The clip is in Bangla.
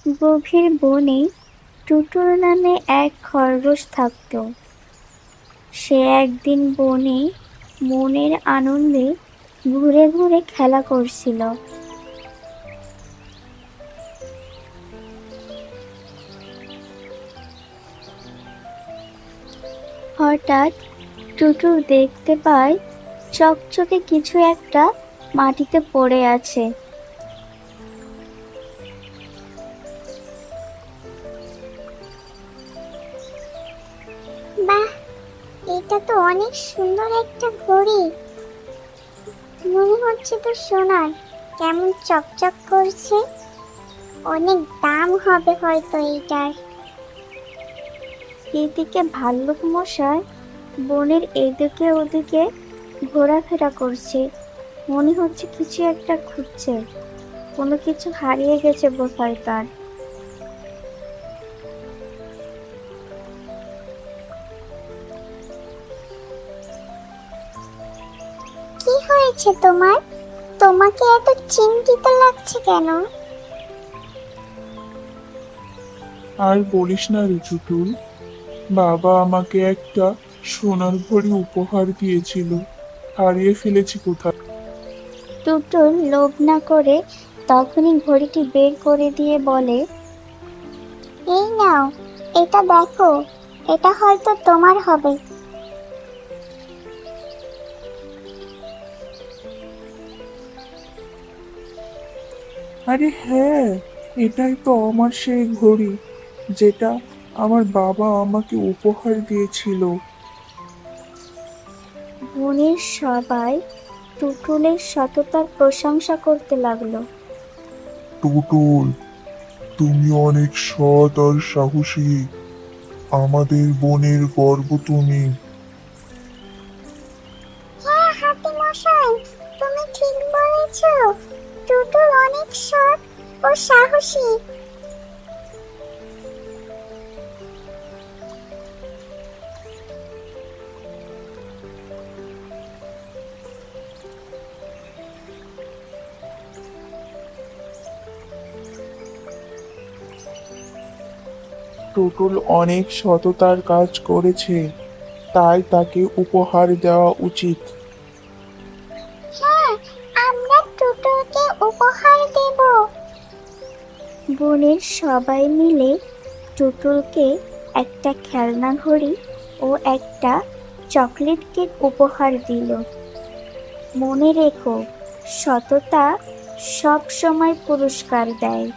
গভীর বনে টুটুল নামে এক খরগোশ থাকত। সে একদিন বনে মনের আনন্দে ঘুরে ঘুরে খেলা করছিল। হঠাৎ টুটুল দেখতে পায় চকচকে কিছু একটা মাটিতে পড়ে আছে। বাহ, এটা তো অনেক সুন্দর একটা ঘড়ি। মনে হচ্ছে তো সোনার, কেমন চকচক করছে। অনেক দাম হবে হয়তো এইটার। এদিকে ভাল্লুক মশাই বনের এদিকে ওদিকে ঘোরাফেরা করছে। মনে হচ্ছে কিছু একটা খুঁজছে, কোনো কিছু হারিয়ে গেছে বোধহয় তার। কি হয়েছে তোমার? তোমাকে এত চিন্তিত লাগছে কেন? আর বলিস না রে টুটুল, বাবা আমাকে একটা সোনার ঘড়ি উপহার দিয়েছিল, হারিয়ে ফেলেছি কোথায়। টুটুল লোভ না করে তখনই ঘড়িটি বের করে দিয়ে বলে, এই নাও, এটা দেখো, এটা হয়তো তোমার হবে। আরে হ্যাঁ, এটাই তো আমার সেই ঘড়ি যেটা আমার বাবা আমাকে উপহার দিয়েছিল। বনের সবাই টুটুলের সততার প্রশংসা করতে লাগলো। টুটুল, তুমি অনেক সৎ আর সাহসী। আমাদের বনের গর্ব তুমি। হ্যাঁ হাতি মশাই, তুমি ঠিক বলেছো। টুটুল অনেক সৎ ও সাহসী। টুটুল অনেক সততার কাজ করেছে, তাই তাকে উপহার দেওয়া উচিত। হ্যাঁ, আমরা টুটুলকে উপহার দেব। বনের সবাই মিলে টুটুলকে একটা খেলনা ঘড়ি ও একটা চকলেট কেক উপহার দিল। মনে রেখো, সততা সব সময় পুরস্কার দেয়।